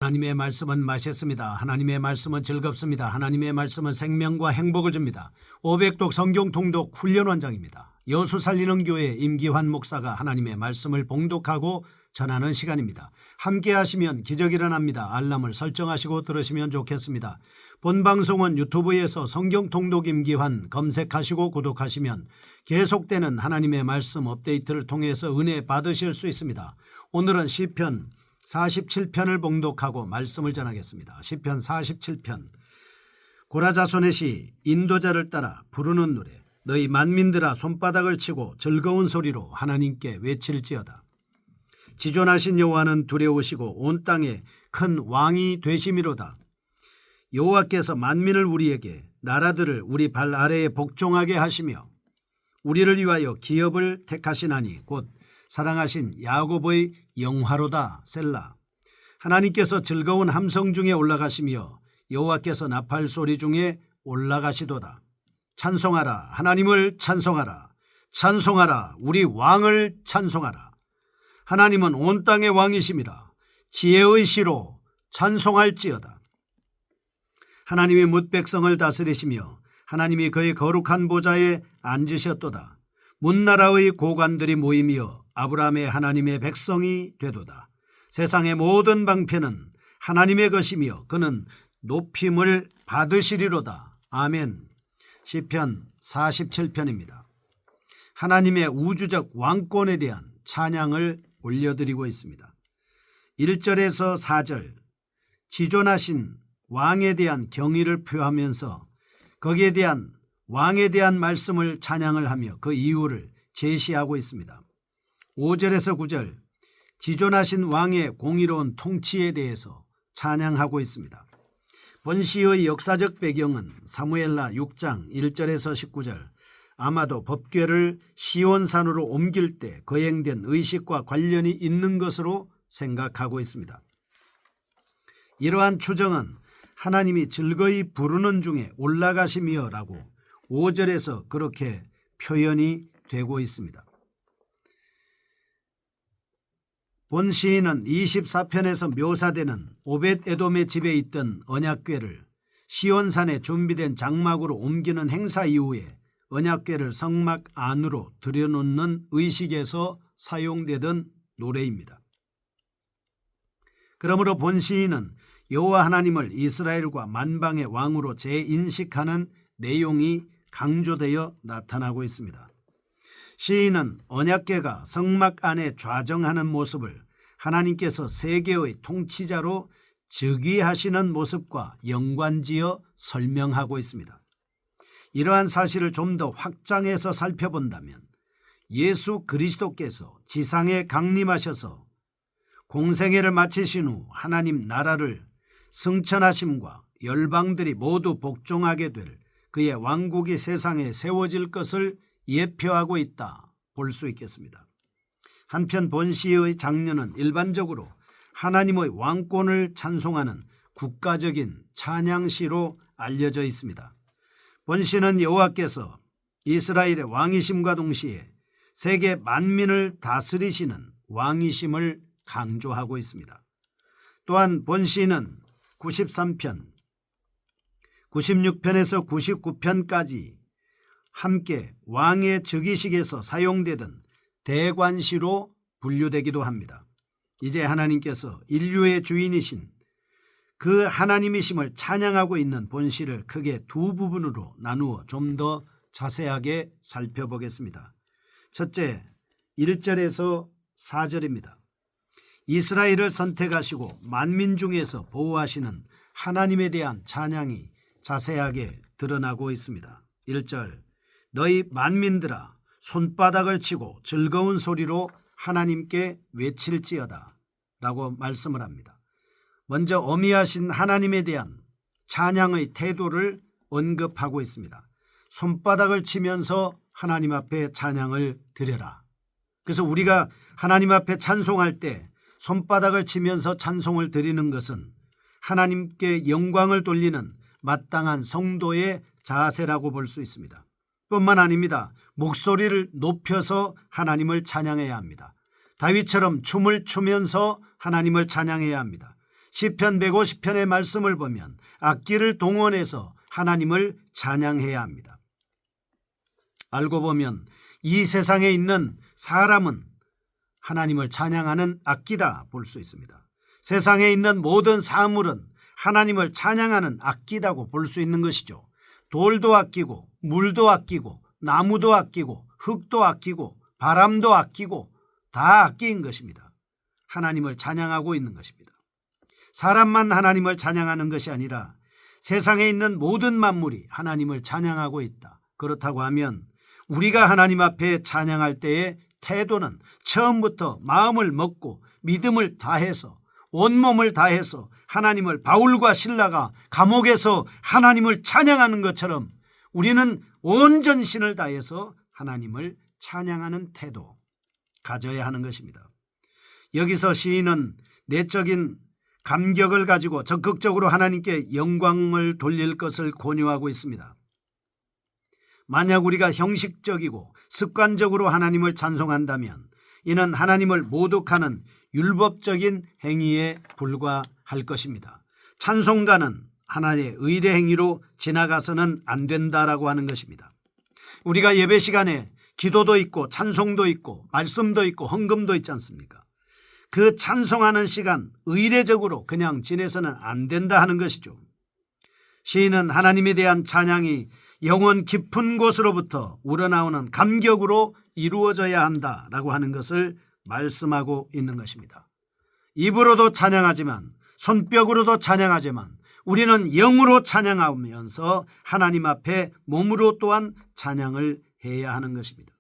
하나님의 말씀은 맛있습니다. 하나님의 말씀은 즐겁습니다. 하나님의 말씀은 생명과 행복을 줍니다. 500독 성경 통독 훈련 원장입니다. 여수 살리는 교회 임기환 목사가 하나님의 말씀을 봉독하고 전하는 시간입니다. 함께 하시면 기적이 일어납니다. 알람을 설정하시고 들으시면 좋겠습니다. 본 방송은 유튜브에서 성경 통독 임기환 검색하시고 구독하시면 계속되는 하나님의 말씀 업데이트를 통해서 은혜 받으실 수 있습니다. 오늘은 시편 47편을 봉독하고 말씀을 전하겠습니다. 시편 47편. 고라자손의 시 인도자를 따라 부르는 노래. 너희 만민들아 손바닥을 치고 즐거운 소리로 하나님께 외칠지어다. 지존하신 여호와는 두려우시고 온 땅에 큰 왕이 되심이로다. 여호와께서 만민을 우리에게 나라들을 우리 발 아래에 복종하게 하시며 우리를 위하여 기업을 택하시나니 곧 사랑하신 야곱의 영화로다. 셀라. 하나님께서 즐거운 함성 중에 올라가시며 여호와께서 나팔 소리 중에 올라가시도다. 찬송하라. 하나님을 찬송하라. 찬송하라. 우리 왕을 찬송하라. 하나님은 온 땅의 왕이심이라. 지혜의 시로 찬송할지어다. 하나님이 뭇 백성을 다스리시며 하나님이 그의 거룩한 보좌에 앉으셨도다. 문나라의 고관들이 모이며 아브라함의 하나님의 백성이 되도다. 세상의 모든 방편은 하나님의 것이며 그는 높임을 받으시리로다. 아멘. 시편 47편입니다. 하나님의 우주적 왕권에 대한 찬양을 올려드리고 있습니다. 1절에서 4절 지존하신 왕에 대한 경의를 표하면서 거기에 대한 왕에 대한 말씀을 찬양을 하며 그 이유를 제시하고 있습니다. 5절에서 9절 지존하신 왕의 공의로운 통치에 대해서 찬양하고 있습니다. 본시의 역사적 배경은 사무엘하 6장 1절에서 19절 아마도 법궤를 시온산으로 옮길 때 거행된 의식과 관련이 있는 것으로 생각하고 있습니다. 이러한 추정은 하나님이 즐거이 부르는 중에 올라가시며라고 5절에서 그렇게 표현이 되고 있습니다. 본 시인은 24편에서 묘사되는 오벳에돔의 집에 있던 언약궤를 시온산에 준비된 장막으로 옮기는 행사 이후에 언약궤를 성막 안으로 들여놓는 의식에서 사용되던 노래입니다. 그러므로 본 시인은 여호와 하나님을 이스라엘과 만방의 왕으로 재인식하는 내용이 강조되어 나타나고 있습니다. 시인은 언약궤가 성막 안에 좌정하는 모습을 하나님께서 세계의 통치자로 즉위하시는 모습과 연관지어 설명하고 있습니다. 이러한 사실을 좀 더 확장해서 살펴본다면 예수 그리스도께서 지상에 강림하셔서 공생애를 마치신 후 하나님 나라를 승천하심과 열방들이 모두 복종하게 될 그의 왕국이 세상에 세워질 것을 예표하고 있다 볼 수 있겠습니다. 한편 본시의 장르는 일반적으로 하나님의 왕권을 찬송하는 국가적인 찬양시로 알려져 있습니다. 본시는 여호와께서 이스라엘의 왕이심과 동시에 세계 만민을 다스리시는 왕이심을 강조하고 있습니다. 또한 본시는 93편, 96편에서 99편까지 함께 왕의 즉위식에서 사용되던 대관시로 분류되기도 합니다. 이제 하나님께서 인류의 주인이신 그 하나님이심을 찬양하고 있는 본시를 크게 두 부분으로 나누어 좀 더 자세하게 살펴보겠습니다. 첫째, 1절에서 4절입니다. 이스라엘을 선택하시고 만민 중에서 보호하시는 하나님에 대한 찬양이 자세하게 드러나고 있습니다. 1절 너희 만민들아 손바닥을 치고 즐거운 소리로 하나님께 외칠지어다 라고 말씀을 합니다. 먼저 어미하신 하나님에 대한 찬양의 태도를 언급하고 있습니다. 손바닥을 치면서 하나님 앞에 찬양을 드려라. 그래서 우리가 하나님 앞에 찬송할 때 손바닥을 치면서 찬송을 드리는 것은 하나님께 영광을 돌리는 마땅한 성도의 자세라고 볼 수 있습니다. 뿐만 아닙니다. 목소리를 높여서 하나님을 찬양해야 합니다. 다윗처럼 춤을 추면서 하나님을 찬양해야 합니다. 시편 150편의 말씀을 보면 악기를 동원해서 하나님을 찬양해야 합니다. 알고 보면 이 세상에 있는 사람은 하나님을 찬양하는 악기다 볼 수 있습니다. 세상에 있는 모든 사물은 하나님을 찬양하는 악기다고 볼 수 있는 것이죠. 돌도 아끼고 물도 아끼고 나무도 아끼고 흙도 아끼고 바람도 아끼고 다 아끼인 것입니다. 하나님을 찬양하고 있는 것입니다. 사람만 하나님을 찬양하는 것이 아니라 세상에 있는 모든 만물이 하나님을 찬양하고 있다. 그렇다고 하면 우리가 하나님 앞에 찬양할 때의 태도는 처음부터 마음을 먹고 믿음을 다해서 온몸을 다해서 하나님을 바울과 실라가 감옥에서 하나님을 찬양하는 것처럼 우리는 온 전신을 다해서 하나님을 찬양하는 태도 가져야 하는 것입니다. 여기서 시인은 내적인 감격을 가지고 적극적으로 하나님께 영광을 돌릴 것을 권유하고 있습니다. 만약 우리가 형식적이고 습관적으로 하나님을 찬송한다면 이는 하나님을 모독하는 율법적인 행위에 불과할 것입니다. 찬송가는 하나의 의례 행위로 지나가서는 안 된다라고 하는 것입니다. 우리가 예배 시간에 기도도 있고 찬송도 있고 말씀도 있고 헌금도 있지 않습니까? 그 찬송하는 시간 의례적으로 그냥 지내서는 안 된다 하는 것이죠. 시인은 하나님에 대한 찬양이 영혼 깊은 곳으로부터 우러나오는 감격으로 이루어져야 한다라고 하는 것을 말씀하고 있는 것입니다. 입으로도 찬양하지만 손뼉으로도 찬양하지만 우리는 영으로 찬양하면서 하나님 앞에 몸으로 또한 찬양을 해야 하는 것입니다.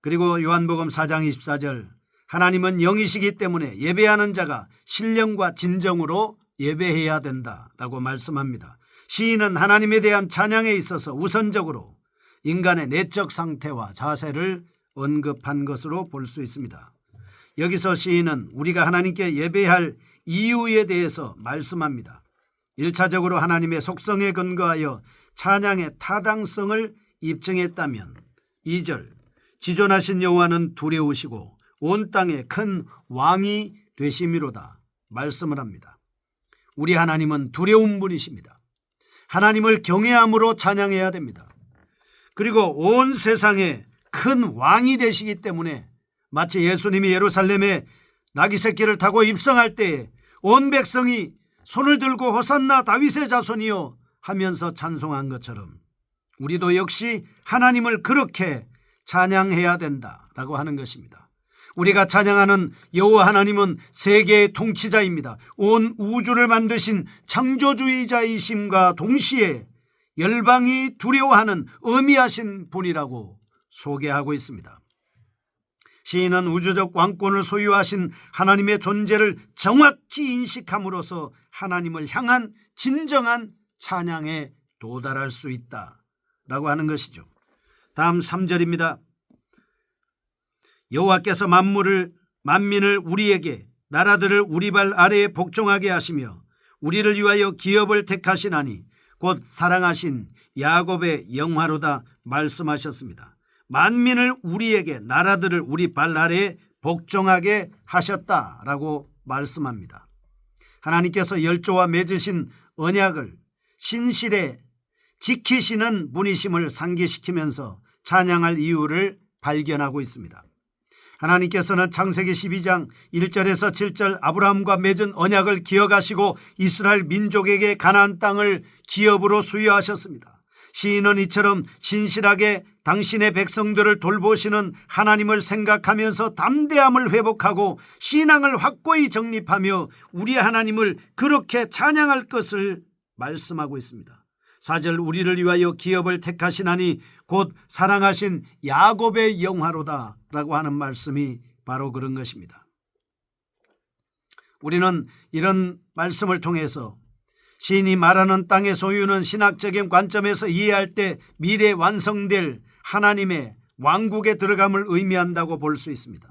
그리고 요한복음 4장 24절 하나님은 영이시기 때문에 예배하는 자가 신령과 진정으로 예배해야 된다라고 말씀합니다. 시인은 하나님에 대한 찬양에 있어서 우선적으로 인간의 내적 상태와 자세를 언급한 것으로 볼 수 있습니다. 여기서 시인은 우리가 하나님께 예배할 이유에 대해서 말씀합니다. 1차적으로 하나님의 속성에 근거하여 찬양의 타당성을 입증했다면 2절 지존하신 여호와는 두려우시고 온 땅에 큰 왕이 되심이로다 말씀을 합니다. 우리 하나님은 두려운 분이십니다. 하나님을 경외함으로 찬양해야 됩니다. 그리고 온 세상에 큰 왕이 되시기 때문에 마치 예수님이 예루살렘에 나귀 새끼를 타고 입성할 때에 온 백성이 손을 들고 호산나 다윗의 자손이여 하면서 찬송한 것처럼 우리도 역시 하나님을 그렇게 찬양해야 된다라고 하는 것입니다. 우리가 찬양하는 여호와 하나님은 세계의 통치자입니다. 온 우주를 만드신 창조주의자이심과 동시에 열방이 두려워하는 어미하신 분이라고 소개하고 있습니다. 시인은 우주적 왕권을 소유하신 하나님의 존재를 정확히 인식함으로써 하나님을 향한 진정한 찬양에 도달할 수 있다라고 하는 것이죠. 다음 3절입니다. 여호와께서 만민을 우리에게 나라들을 우리 발 아래에 복종하게 하시며 우리를 위하여 기업을 택하시나니 곧 사랑하신 야곱의 영화로다 말씀하셨습니다. 만민을 우리에게 나라들을 우리 발 아래에 복종하게 하셨다라고 말씀합니다. 하나님께서 열조와 맺으신 언약을 신실에 지키시는 분이심을 상기시키면서 찬양할 이유를 발견하고 있습니다. 하나님께서는 창세기 12장 1절에서 7절 아브라함과 맺은 언약을 기억하시고 이스라엘 민족에게 가나안 땅을 기업으로 수여하셨습니다. 시인은 이처럼 신실하게 당신의 백성들을 돌보시는 하나님을 생각하면서 담대함을 회복하고 신앙을 확고히 정립하며 우리 하나님을 그렇게 찬양할 것을 말씀하고 있습니다. 4절 우리를 위하여 기업을 택하시나니 곧 사랑하신 야곱의 영화로다 라고 하는 말씀이 바로 그런 것입니다. 우리는 이런 말씀을 통해서 시인이 말하는 땅의 소유는 신학적인 관점에서 이해할 때 미래 완성될 하나님의 왕국에 들어감을 의미한다고 볼 수 있습니다.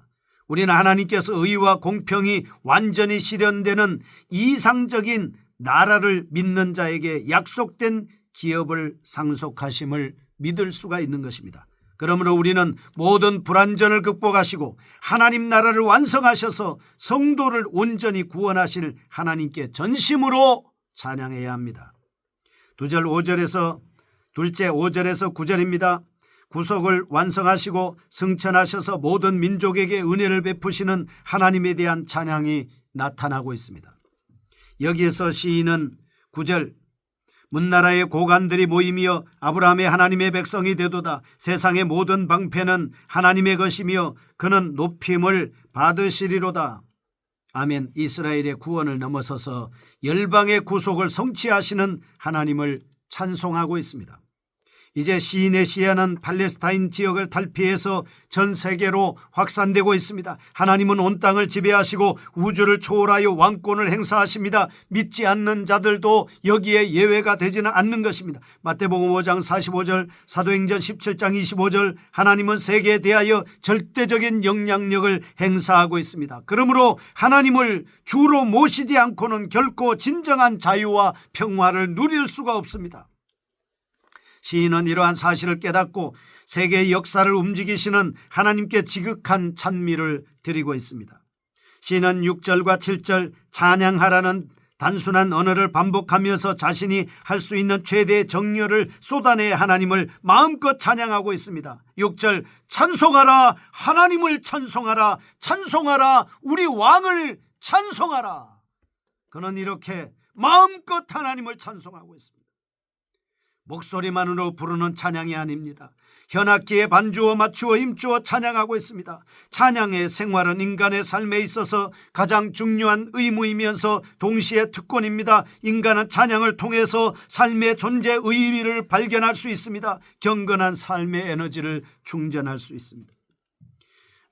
우리는 하나님께서 의와 공평이 완전히 실현되는 이상적인 나라를 믿는 자에게 약속된 기업을 상속하심을 믿을 수가 있는 것입니다. 그러므로 우리는 모든 불완전을 극복하시고 하나님 나라를 완성하셔서 성도를 온전히 구원하실 하나님께 전심으로 찬양해야 합니다. 둘째 5절에서 9절입니다. 구속을 완성하시고 승천하셔서 모든 민족에게 은혜를 베푸시는 하나님에 대한 찬양이 나타나고 있습니다. 여기에서 시인은 9절 문나라의 고관들이 모이며 아브라함의 하나님의 백성이 되도다. 세상의 모든 방패는 하나님의 것이며 그는 높임을 받으시리로다. 아멘. 이스라엘의 구원을 넘어서서 열방의 구속을 성취하시는 하나님을 찬송하고 있습니다. 이제 시인의 시야는 팔레스타인 지역을 탈피해서 전 세계로 확산되고 있습니다. 하나님은 온 땅을 지배하시고 우주를 초월하여 왕권을 행사하십니다. 믿지 않는 자들도 여기에 예외가 되지는 않는 것입니다. 마태복음 5장 45절, 사도행전 17장 25절, 하나님은 세계에 대하여 절대적인 영향력을 행사하고 있습니다. 그러므로 하나님을 주로 모시지 않고는 결코 진정한 자유와 평화를 누릴 수가 없습니다. 시인은 이러한 사실을 깨닫고 세계의 역사를 움직이시는 하나님께 지극한 찬미를 드리고 있습니다. 시인은 6절과 7절 찬양하라는 단순한 언어를 반복하면서 자신이 할 수 있는 최대의 정열을 쏟아내 하나님을 마음껏 찬양하고 있습니다. 6절 찬송하라, 하나님을 찬송하라, 찬송하라, 우리 왕을 찬송하라. 그는 이렇게 마음껏 하나님을 찬송하고 있습니다. 목소리만으로 부르는 찬양이 아닙니다. 현악기에 반주어 맞추어 힘주어 찬양하고 있습니다. 찬양의 생활은 인간의 삶에 있어서 가장 중요한 의무이면서 동시에 특권입니다. 인간은 찬양을 통해서 삶의 존재 의미를 발견할 수 있습니다. 경건한 삶의 에너지를 충전할 수 있습니다.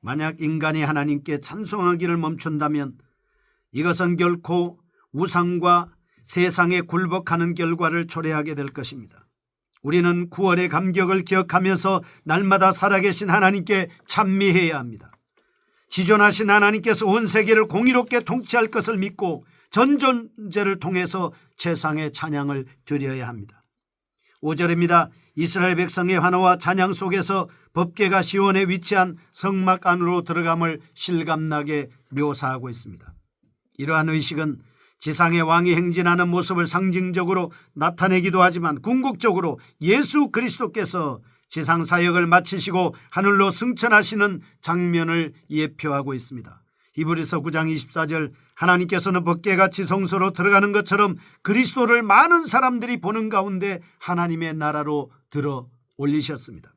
만약 인간이 하나님께 찬송하기를 멈춘다면 이것은 결코 우상과 세상에 굴복하는 결과를 초래하게 될 것입니다. 우리는 구원의 감격을 기억하면서 날마다 살아계신 하나님께 찬미해야 합니다. 지존하신 하나님께서 온 세계를 공의롭게 통치할 것을 믿고 전 존재를 통해서 최상의 찬양을 드려야 합니다. 5절입니다. 이스라엘 백성의 환호와 찬양 속에서 법궤가 시온에 위치한 성막 안으로 들어감을 실감나게 묘사하고 있습니다. 이러한 의식은 지상의 왕이 행진하는 모습을 상징적으로 나타내기도 하지만 궁극적으로 예수 그리스도께서 지상 사역을 마치시고 하늘로 승천하시는 장면을 예표하고 있습니다. 히브리서 9장 24절 하나님께서는 법궤같이 성소로 들어가는 것처럼 그리스도를 많은 사람들이 보는 가운데 하나님의 나라로 들어 올리셨습니다.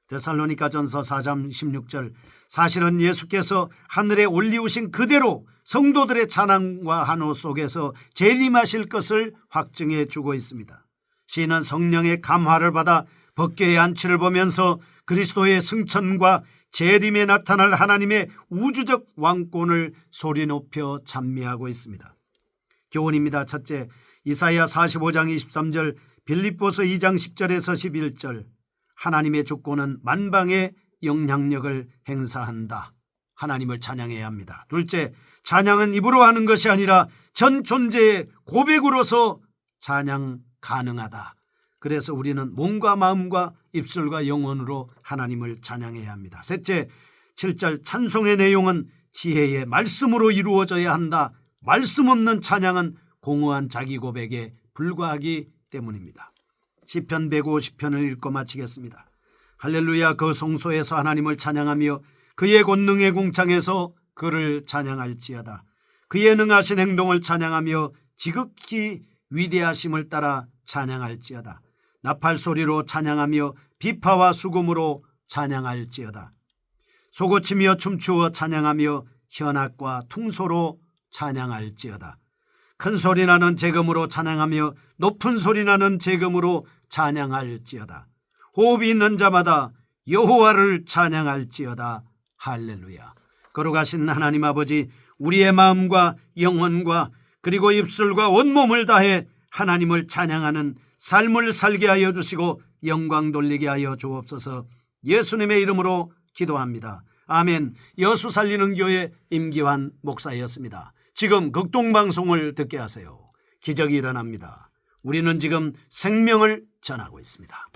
데살로니가전서 4장 16절 사실은 예수께서 하늘에 올리우신 그대로 성도들의 찬양과 환호 속에서 재림하실 것을 확증해 주고 있습니다. 시인은 성령의 감화를 받아 법궤의 안치를 보면서 그리스도의 승천과 재림에 나타날 하나님의 우주적 왕권을 소리 높여 찬미하고 있습니다. 교훈입니다. 첫째, 이사야 45장 23절, 빌립보서 2장 10절에서 11절 하나님의 주권은 만방의 영향력을 행사한다. 하나님을 찬양해야 합니다. 둘째, 찬양은 입으로 하는 것이 아니라 전 존재의 고백으로서 찬양 가능하다. 그래서 우리는 몸과 마음과 입술과 영혼으로 하나님을 찬양해야 합니다. 셋째, 7절 찬송의 내용은 지혜의 말씀으로 이루어져야 한다. 말씀 없는 찬양은 공허한 자기 고백에 불과하기 때문입니다. 시편 150편을 읽고 마치겠습니다. 할렐루야. 그 성소에서 하나님을 찬양하며 그의 권능의 공창에서 그를 찬양할지어다. 그의 능하신 행동을 찬양하며 지극히 위대하심을 따라 찬양할지어다. 나팔 소리로 찬양하며 비파와 수금으로 찬양할지어다. 소고치며 춤추어 찬양하며 현악과 퉁소로 찬양할지어다. 큰 소리 나는 제금으로 찬양하며 높은 소리 나는 제금으로 찬양할지어다. 호흡이 있는 자마다 여호와를 찬양할지어다. 할렐루야. 거룩하신 하나님 아버지, 우리의 마음과 영혼과 그리고 입술과 온몸을 다해 하나님을 찬양하는 삶을 살게 하여 주시고 영광 돌리게 하여 주옵소서. 예수님의 이름으로 기도합니다. 아멘. 여수 살리는 교회 임기환 목사였습니다. 지금 극동방송을 듣게 하세요. 기적이 일어납니다. 우리는 지금 생명을 전하고 있습니다.